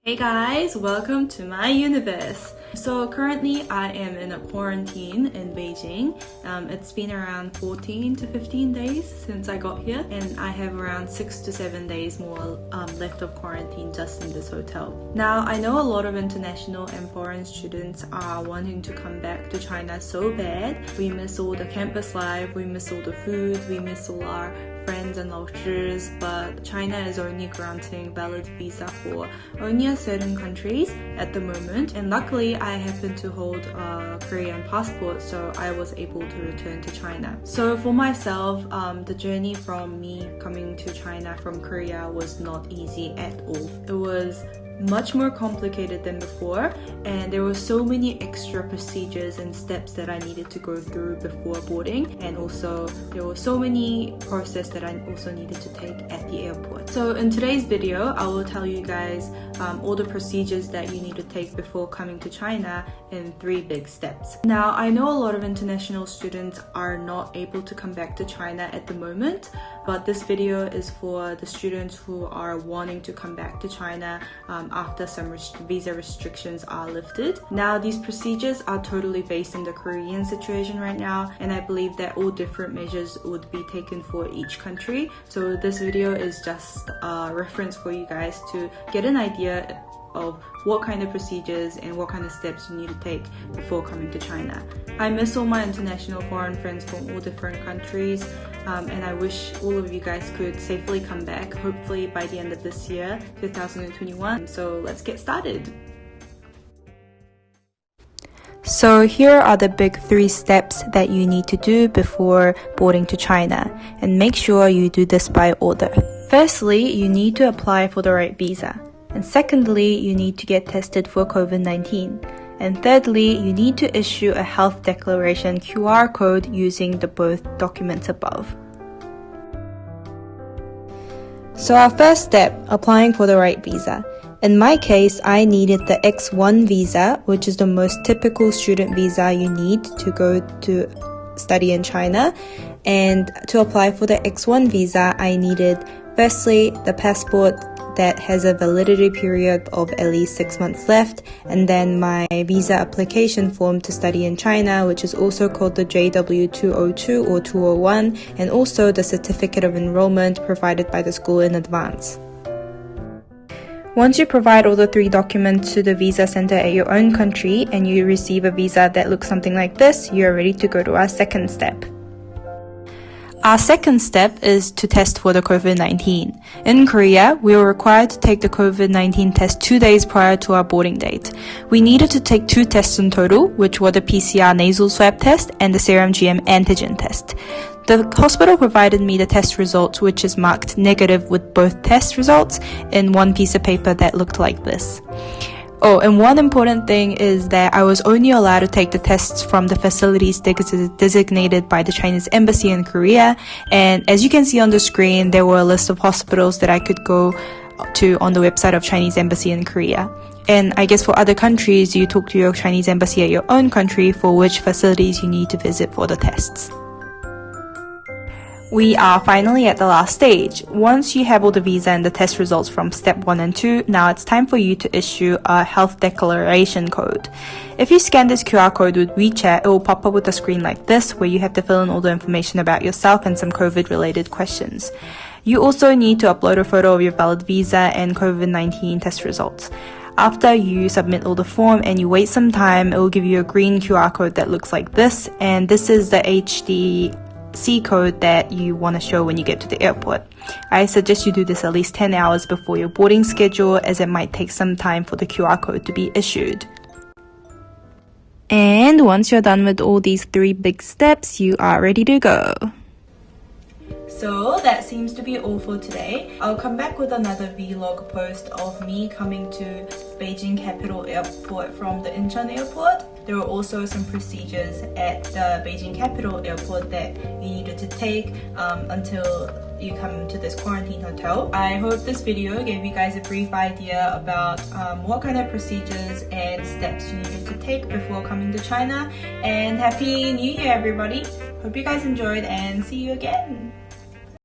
Hey guys, welcome to my universe. So currently I am in a quarantine in Beijing. It's been around 14 to 15 days since I got here, and I have around 6 to 7 days more left of quarantine just in this hotel. Now I know a lot of international and foreign students are wanting to come back to China so bad. We miss all the campus life, we miss all the food, we miss all our friends and lectures, but China is only granting valid visa for only certain countries at the moment, and luckily I happen to hold a Korean passport, so I was able to return to China. So for myself, the journey from me coming to China from Korea was not easy at all. It was much more complicated than before, and there were so many extra procedures and steps that I needed to go through before boarding, and also there were so many processes that I also needed to take at the airport. So in today's video, I will tell you guys all the procedures that you need to take before coming to China in 3 big steps. Now I know a lot of international students are not able to come back to China at the moment, but this video is for the students who are wanting to come back to China after some visa restrictions are lifted. Now these procedures are totally based on the Korean situation right now, and I believe that all different measures would be taken for each country. So this video is just a reference for you guys to get an idea of what kind of procedures and what kind of steps you need to take before coming to China. I miss all my international foreign friends from all different countries, and I wish all of you guys could safely come back, hopefully by the end of this year, 2021. So let's get started. So here are the big 3 steps that you need to do before boarding to China, and make sure you do this by order. Firstly, you need to apply for the right visa. And secondly, you need to get tested for COVID-19. And thirdly, you need to issue a health declaration QR code using the both documents above. So our first step, applying for the right visa. In my case, I needed the X1 visa, which is the most typical student visa you need to go to study in China. And to apply for the X1 visa, I needed firstly the passport that has a validity period of at least 6 months left, and then my visa application form to study in China, which is also called the JW202 or 201, and also the certificate of enrollment provided by the school in advance. Once you provide all the 3 documents to the visa center at your own country and you receive a visa that looks something like this, you are ready to go to our second step. Our second step is to test for the COVID-19. In Korea, we were required to take the COVID-19 test 2 days prior to our boarding date. We needed to take 2 tests in total, which were the PCR nasal swab test and the serum GM antigen test. The hospital provided me the test results, which is marked negative with both test results, in one piece of paper that looked like this. Oh, and one important thing is that I was only allowed to take the tests from the facilities designated by the Chinese embassy in Korea. And as you can see on the screen, there were a list of hospitals that I could go to on the website of Chinese embassy in Korea. And I guess for other countries, you talk to your Chinese embassy at your own country for which facilities you need to visit for the tests. We are finally at the last stage. Once you have all the visa and the test results from step 1 and 2, now it's time for you to issue a health declaration code. If you scan this QR code with WeChat, it will pop up with a screen like this where you have to fill in all the information about yourself and some COVID-related questions. You also need to upload a photo of your valid visa and COVID-19 test results. After you submit all the form and you wait some time, it will give you a green QR code that looks like this, and this is the HDC code that you want to show when you get to the airport. I suggest you do this at least 10 hours before your boarding schedule, as it might take some time for the QR code to be issued. And once you're done with all these 3 big steps, you are ready to go. So that seems to be all for today. I'll come back with another vlog post of me coming to Beijing Capital Airport from the Incheon Airport. There were also some procedures at the Beijing Capital Airport that you needed to take until you come to this quarantine hotel. I hope this video gave you guys a brief idea about what kind of procedures and steps you needed to take before coming to China. And Happy New Year, everybody! Hope you guys enjoyed, and see you again!